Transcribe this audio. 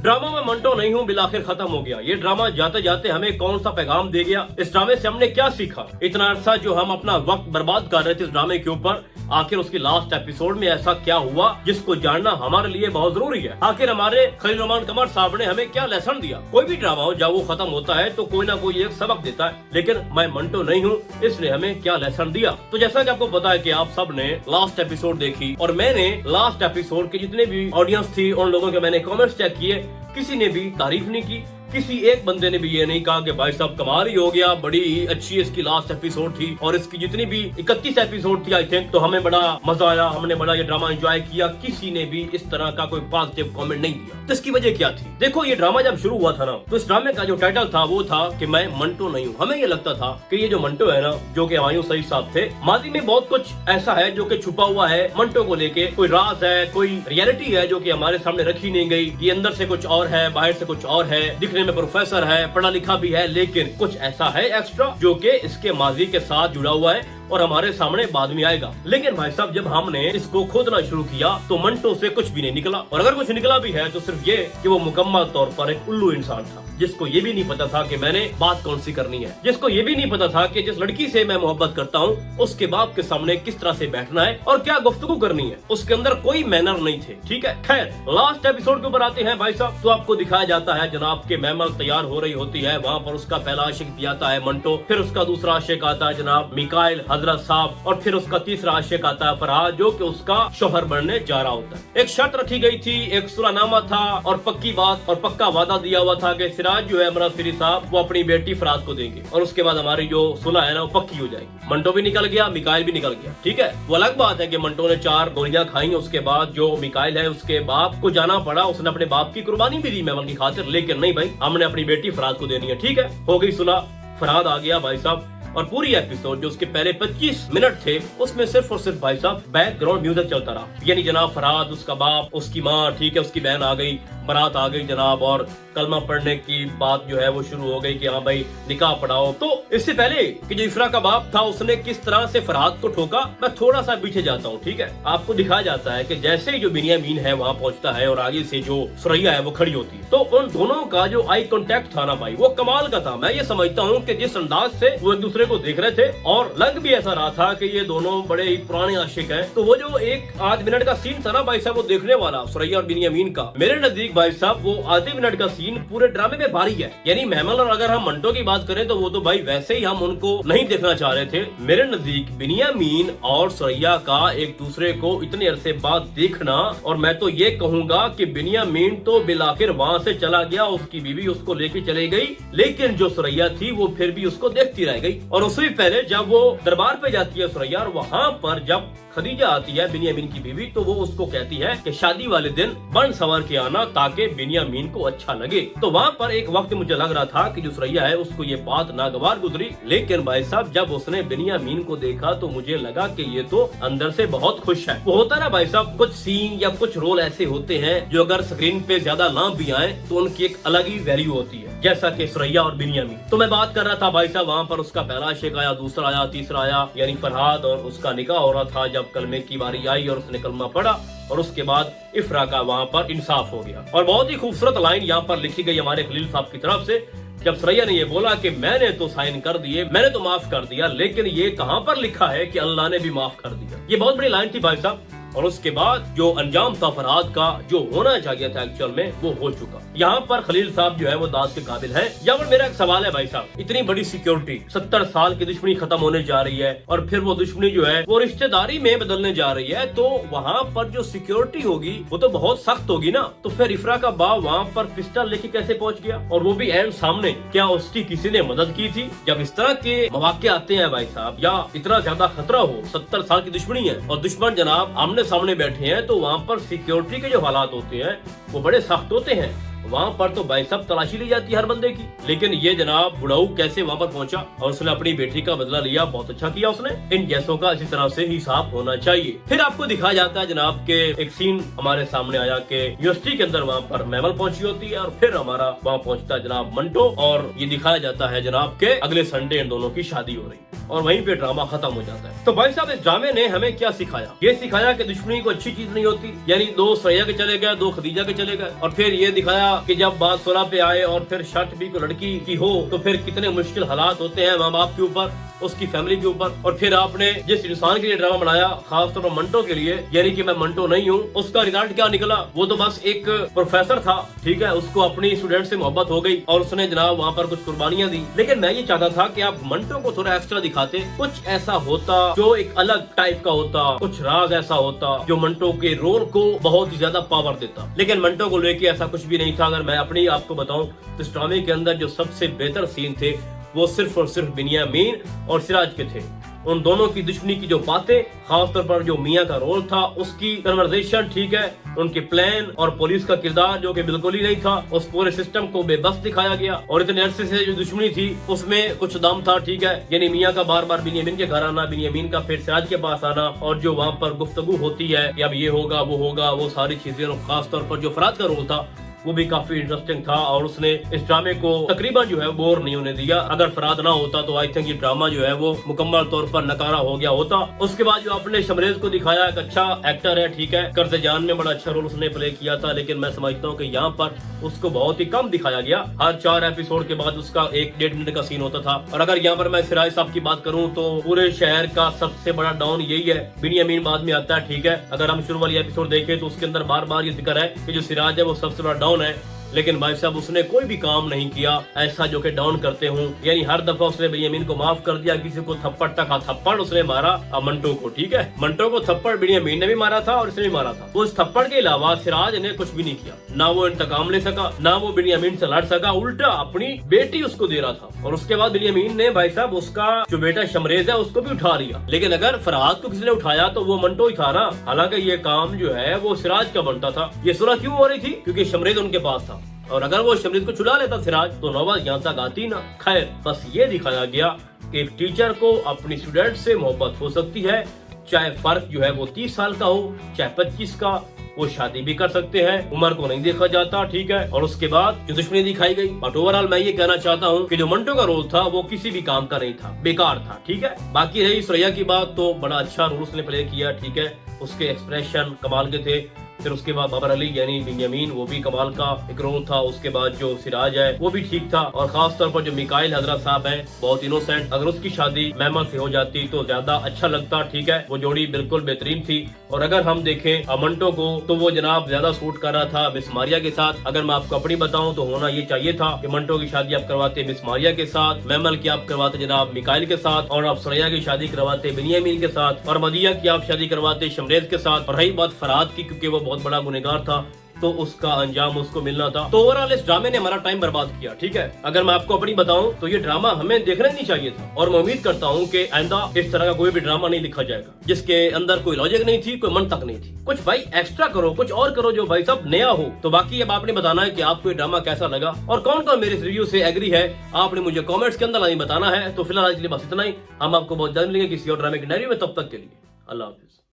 Drama में मंटो नहीं हूँ बिलाखिर खत्म हो गया। ये ड्रामा जाते जाते हमें कौन सा पैगाम दे गया? इस ड्रामे से हमने क्या सीखा? इतना अरसा जो हम अपना वक्त बर्बाद कर रहे थे इस ड्रामे के ऊपर, आखिर उसकी लास्ट एपिसोड में ऐसा क्या हुआ जिसको जानना हमारे लिए बहुत जरूरी है। आखिर हमारे खलील रहमान कमर साहब ने हमें क्या लेसन दिया? कोई भी ड्रामा हो जब वो खत्म होता है तो कोई ना कोई एक सबक देता है, लेकिन मैं मंटो नहीं हूँ इसने हमें क्या लेसन दिया? तो जैसा कि आपको पता है कि आप सब ने लास्ट एपिसोड देखी और मैंने लास्ट एपिसोड के जितने भी ऑडियंस थी उन लोगों के मैंने कमेंट्स चेक किए, किसी ने भी तारीफ नहीं की, किसी एक बंदे ने भी ये नहीं कहा कि भाई साहब कमाल ही हो गया, बड़ी अच्छी इसकी लास्ट एपिसोड थी। और इसकी जितनी भी 31 एपिसोड थी आई थिंक, तो हमें बड़ा मजा आया, हमने बड़ा ये ड्रामा एंजॉय किया। किसी ने भी इस तरह का कोई पॉजिटिव कमेंट नहीं दिया। तो इसकी वजह क्या थी? देखो, ये ड्रामा जब शुरू हुआ था ना, तो इस ड्रामे का जो टाइटल था वो था कि मैं मंटो नहीं हूँ। हमें ये लगता था कि ये जो मंटो है ना, जो कि हुमायूं सईद साहब थे, माजी में बहुत कुछ ऐसा है जो कि छुपा हुआ है मंटो को लेके, कोई राज है, कोई रियलिटी है जो कि हमारे सामने रखी नहीं गई। ये अंदर से कुछ और है, बाहर से कुछ और है, दिखने में प्रोफेसर है, पढ़ा लिखा भी है, लेकिन कुछ ऐसा है एक्स्ट्रा जो कि इसके माजी के साथ जुड़ा हुआ है और हमारे सामने बाद में आएगा। लेकिन भाई साहब जब हमने इसको खोदना शुरू किया तो मंटो से कुछ भी नहीं निकला, और अगर कुछ निकला भी है तो सिर्फ ये कि वो मुकम्मल तौर पर एक उल्लू इंसान था, जिसको ये भी नहीं पता था कि मैंने बात कौन सी करनी है, जिसको ये भी नहीं पता था कि जिस लड़की से मैं मोहब्बत करता हूँ उसके बाप के सामने किस तरह से बैठना है और क्या गुफ्तगू करनी है। उसके अंदर कोई मैनर नहीं थे। ठीक है, खैर लास्ट एपिसोड के ऊपर आते हैं भाई साहब। तो आपको दिखाया जाता है जनाब के मैमल तैयार हो रही होती है, वहाँ पर उसका पहला आशिक भी आता है मंटो, फिर उसका दूसरा आशिक आता है जनाब मिकाइल हजरत साहब, और फिर उसका तीसरा आशिक आता है फरहाद, जो कि उसका शोहर बनने जा रहा होता है। एक शर्त रखी गई थी, एक सुलहनामा था और पक्की बात और पक्का वादा दिया हुआ था कि सिराज जो है अमरा फिरी साहब वो अपनी बेटी फरहाद को देंगे और उसके बाद हमारी जो सुलह है ना वो पक्की हो जाएगी। मंटो भी निकल गया, मिकाइल भी निकल गया। ठीक है, वो अलग बात है कि मंटो ने 4 गोलियां खाई, उसके बाद जो मिकाइल है उसके बाप को जाना पड़ा, उसने अपने बाप की कुर्बानी भी दी मेमन की खातिर, लेकिन नहीं भाई, हमने अपनी बेटी फरहाद को देनी है। ठीक है, हो गई सुलह, फरहाद आ गया भाई साहब। और पूरी एपिसोड जो उसके पहले 25 मिनट थे उसमें सिर्फ और सिर्फ भाई साहब बैकग्राउंड म्यूजिक चलता रहा, यानी जनाब फरहाद, उसका बाप, उसकी माँ, ठीक है, उसकी बहन आ गई, बारात आ गई जनाब, और कलमा पढ़ने की बात जो है वो शुरू हो गई कि हाँ भाई निकाह पढ़ाओ। तो इससे पहले कि जो इफ्रा का बाप था उसने किस तरह से फरहाद को ठोका, मैं थोड़ा सा पीछे जाता हूँ। ठीक है, आपको दिखाया जाता है कि जैसे ही जो बिनियामीन है वहाँ पहुँचता है और आगे से जो सुरैया है वो खड़ी होती है, तो उन दोनों का जो आई कॉन्टेक्ट था ना भाई, वो कमाल का था। मैं ये समझता हूँ कि जिस अंदाज से वो एक दूसरे को देख रहे थे, और लग भी ऐसा रहा था कि ये दोनों बड़े ही पुराने आशिक हैं। तो वो जो एक आध मिनट का सीन था ना भाई साहब वो देखने वाला सुरैया और बिनियामीन का, मेरे नजदीक भाई साहब वो आधे मिनट का सीन पूरे ड्रामे में भारी है। यानी महमल और अगर हम मंटो की बात करें तो वो तो भाई वैसे ही हम उनको नहीं देखना चाह रहे थे। मेरे नजदीक बिनियामीन और सुरैया का एक दूसरे को इतने अरसे बाद देखना, और मैं तो ये कहूंगा कि बिनियामीन तो बिलाखिर वहाँ से चला गया, उसकी बीवी उसको लेके चली गई, लेकिन जो सुरैया थी वो फिर भी उसको देखती रह गई। और उससे पहले जब वो दरबार पे जाती है सुरैया, और वहाँ पर जब खदीजा आती है बिनियामीन की बीवी, तो वो उसको कहती है कि शादी वाले दिन बन संवर के आना ताकि बिनियामीन को अच्छा लगे। तो वहाँ पर एक वक्त मुझे लग रहा था कि जो सुरैया है उसको ये बात नागवार गुजरी, लेकिन भाई साहब जब उसने बिनियामीन को देखा तो मुझे लगा कि ये तो अंदर से बहुत खुश है। वो होता ना भाई साहब, कुछ सीन या कुछ रोल ऐसे होते हैं जो अगर स्क्रीन पे ज्यादा ना भी आए तो उनकी एक अलग ही वैल्यू होती है, जैसा कि सुरैया और बिनियामीन। तो मैं बात कर रहा था भाई साहब, वहाँ पर उसका पहला आशिक आया, दूसरा आया, तीसरा आया, यानी फरहाद, और उसका निकाह हो रहा था। जब कलमे की बारी आई और उसने कलमा पढ़ा और उसके बाद इफ्रा का वहाँ पर इंसाफ हो गया। और बहुत ही खूबसूरत लाइन यहाँ पर लिखी गई हमारे खलील साहब की तरफ से, जब सुरैया ने ये बोला कि मैंने तो साइन कर दिए, मैंने तो माफ कर दिया, लेकिन ये कहाँ पर लिखा है कि अल्लाह ने भी माफ कर दिया। ये बहुत बड़ी लाइन थी भाई साहब। और उसके बाद जो अंजाम था फरहाद का, जो होना चाहिए था एक्चुअल में, वो हो चुका। यहाँ पर खलील साहब जो है वो दाद के काबिल है। यहाँ पर मेरा एक सवाल है भाई साहब, इतनी बड़ी सिक्योरिटी, 70 साल की दुश्मनी खत्म होने जा रही है और फिर वो दुश्मनी जो है वो रिश्तेदारी में बदलने जा रही है, तो वहाँ पर जो सिक्योरिटी होगी वो तो बहुत सख्त होगी ना। तो फिर इफ्रा का बाप वहाँ पर पिस्टल लेके कैसे पहुँच गया, और वो भी एंड सामने? क्या उसकी किसी ने मदद की थी? जब इस तरह के मौके आते हैं भाई साहब, या इतना ज्यादा खतरा हो, 70 साल की दुश्मनी है और दुश्मन जनाब आमने सामने बैठे हैं, तो वहाँ पर सिक्योरिटी के जो हालात होते हैं वो बड़े सख्त होते हैं। वहाँ पर तो भाई साहब तलाशी ली जाती है हर बंदे की, लेकिन ये जनाब बुढ़ाऊ कैसे वहाँ पर पहुंचा और उसने अपनी बेटी का बदला लिया। बहुत अच्छा किया उसने। इन जैसों का इसी तरह से हिसाब होना चाहिए। फिर आपको दिखाया जाता है जनाब के एक सीन हमारे सामने आया कि यूनिवर्सिटी के अंदर वहाँ पर महमल पहुंची होती है और फिर हमारा वहाँ पहुंचता है जनाब मंटो, और ये दिखाया जाता है जनाब के अगले संडे इन दोनों की शादी हो रही है। اور وہیں پہ ڈرامہ ختم ہو جاتا ہے۔ تو بھائی صاحب اس ڈرامے نے ہمیں کیا سکھایا؟ یہ سکھایا کہ دشمنی کو اچھی چیز نہیں ہوتی، یعنی دو سریا کے چلے گئے، دو خدیجہ کے چلے گئے، اور پھر یہ دکھایا کہ جب بات صلح پہ آئے اور پھر شرط بھی کوئی لڑکی کی ہو تو پھر کتنے مشکل حالات ہوتے ہیں ماں باپ کے اوپر، اس کی فیملی کے اوپر۔ اور پھر آپ نے جس انسان کے لیے ڈرامہ بنایا، خاص طور پر منٹو کے لیے، یعنی کہ میں منٹو نہیں ہوں، اس کا ریزلٹ کیا نکلا؟ وہ تو بس ایک پروفیسر تھا، ٹھیک ہے، اس کو اپنی اسٹوڈنٹ سے محبت ہو گئی اور اس نے جناب وہاں پر کچھ قربانیاں دی۔ لیکن میں یہ چاہتا تھا کہ آپ منٹو کو تھوڑا ایکسٹرا دکھاتے، کچھ ایسا ہوتا جو ایک الگ ٹائپ کا ہوتا، کچھ راز ایسا ہوتا جو منٹو کے رول کو بہت ہی زیادہ پاور دیتا۔ لیکن منٹو کو لے کے ایسا کچھ بھی نہیں تھا۔ اگر میں اپنی آپ کو بتاؤں تو اس ڈرامے کے اندر جو سب سے بہتر سین تھے وہ صرف اور صرف بنیامین اور سراج کے تھے۔ ان دونوں کی دشمنی کی جو باتیں، خاص طور پر جو میاں کا رول تھا، اس کی کنورزیشن، ٹھیک ہے، ان کے پلان اور پولیس کا کردار جو کہ بالکل ہی نہیں تھا، اس پورے سسٹم کو بے بس دکھایا گیا۔ اور اتنے عرصے سے جو دشمنی تھی اس میں کچھ دم تھا، ٹھیک ہے، یعنی میاں کا بار بار بنیامین کے گھر آنا، بنیامین کا پھر سراج کے پاس آنا، اور جو وہاں پر گفتگو ہوتی ہے کہ اب یہ ہوگا وہ ہوگا، وہ ساری چیزیں، اور خاص طور پر جو فراد کا رول تھا وہ بھی کافی انٹرسٹنگ تھا، اور اس نے اس ڈرامے کو تقریباً جو ہے بور نہیں ہونے دیا۔ اگر فراد نہ ہوتا تو آئی تھنک یہ ڈرامہ جو ہے وہ مکمل طور پر نکارا ہو گیا ہوتا۔ اس کے بعد جو آپ نے شمریز کو دکھایا، ایک اچھا ایکٹر ہے، ٹھیک ہے، قرض جان میں بڑا اچھا رول اس نے پلے کیا تھا، لیکن میں سمجھتا ہوں کہ یہاں پر اس کو بہت ہی کم دکھایا گیا۔ ہر 4 ایپیسوڈ کے بعد اس کا 1-1.5 منٹ کا سین ہوتا تھا۔ اور اگر یہاں پر میں سراج صاحب کی بات کروں تو پورے شہر کا سب سے بڑا ڈاؤن یہی ہے، بنیامین بعد میں آتا ہے، ٹھیک ہے۔ اگر ہم شروع والی ایپیسوڈ دیکھیں تو اس کے اندر بار بار یہ ذکر ہے کہ جو سراج ہے وہ سب سے بڑا ڈاؤن ہے، لیکن بھائی صاحب اس نے کوئی بھی کام نہیں کیا ایسا جو کہ ڈاؤن کرتے ہوں۔ یعنی ہر دفعہ اس نے بنیامین کو معاف کر دیا، کسی کو تھپڑ تک تھپڑ اس نے مارا منٹو کو، ٹھیک ہے، منٹو کو تھپڑ بنیامین نے بھی مارا تھا اور اس نے بھی مارا تھا۔ اس تھپڑ کے علاوہ سراج نے کچھ بھی نہیں کیا، نہ وہ انتقام لے سکا، نہ وہ بنیامین سے لڑ سکا، الٹا اپنی بیٹی اس کو دے رہا تھا۔ اور اس کے بعد بنیامین نے بھائی صاحب اس کا جو بیٹا شمریز ہے اس کو بھی اٹھا لیا، لیکن اگر فرحاد کو کسی نے اٹھایا تو وہ منٹو ہی تھا نا۔ حالانکہ یہ کام جو ہے وہ سراج کا بنتا تھا۔ یہ صلح کیوں ہو رہی تھی؟ کیونکہ شمریز ان کے پاس تھا، اور اگر وہ شمریز کو چھڑا لیتا سراج تو نوبت یہاں تک آتی نہ۔ خیر، بس یہ دکھایا گیا کہ ایک ٹیچر کو اپنی اسٹوڈنٹ سے محبت ہو سکتی ہے، چاہے فرق جو ہے وہ 30 سال کا ہو چاہے 25 کا، وہ شادی بھی کر سکتے ہیں، عمر کو نہیں دیکھا جاتا، ٹھیک ہے۔ اور اس کے بعد جو دشمنی دکھائی گئی، بٹ اوورآل میں یہ کہنا چاہتا ہوں کہ جو منٹو کا رول تھا وہ کسی بھی کام کا نہیں تھا، بیکار تھا، ٹھیک ہے۔ باقی رہی سریا کی بات تو بڑا اچھا رول اس نے پلے کیا، ٹھیک ہے، اس کے ایکسپریشن کمال کے تھے۔ پھر اس کے بعد بابر علی یعنی بنیامین، وہ بھی کمال کا ایک رول تھا۔ اس کے بعد جو سراج ہے وہ بھی ٹھیک تھا، اور خاص طور پر جو میکائل حضرت صاحب ہیں بہت انوسینٹ، اگر اس کی شادی میمل سے ہو جاتی تو زیادہ اچھا لگتا، ٹھیک ہے، وہ جوڑی بالکل بہترین تھی۔ اور اگر ہم دیکھیں منٹو کو تو وہ جناب زیادہ سوٹ کر رہا تھا مس ماریا کے ساتھ۔ اگر میں آپ کو اپنی بتاؤں تو ہونا یہ چاہیے تھا کہ منٹو کی شادی آپ کرواتے مس ماریا کے ساتھ، میمل کی آپ کرواتے جناب میکائل کے ساتھ، اور آپ سریا کی شادی کرواتے بنیامین کے ساتھ، اور مدیہ کی آپ شادی کرواتے شمریز کے ساتھ۔ اور رہی بات فرحاد کی، کیونکہ وہ بہت بڑا گنہگار تھا تو اس کا انجام اس کو ملنا تھا۔ تو اوورآل اس ڈرامے نے ہمارا ٹائم برباد کیا، ٹھیک ہے۔ اگر میں آپ کو اپنی بتاؤں تو یہ ڈرامہ ہمیں دیکھنا ہی نہیں چاہیے تھا، اور میں امید کرتا ہوں کہ آئندہ اس طرح کا کوئی بھی ڈرامہ نہیں لکھا جائے گا جس کے اندر کوئی لاجک نہیں تھی، کوئی منطق نہیں تھی۔ کچھ بھائی ایکسٹرا کرو، کچھ اور کرو جو بھائی صاحب نیا ہو۔ تو باقی اب آپ نے بتانا ہے کہ آپ کو یہ ڈرامہ کیسا لگا، اور کون کون میرے ریویو سے ایگری ہے، آپ نے مجھے کامنٹس کے اندر لازمی بتانا ہے۔ تو فی الحال آج کے لیے بس اتنا ہی، ہم آپ کو بہت جلد ملیں گے کسی اور ڈرامے کی ڈائری میں، تب تک کے لیے اللہ حافظ۔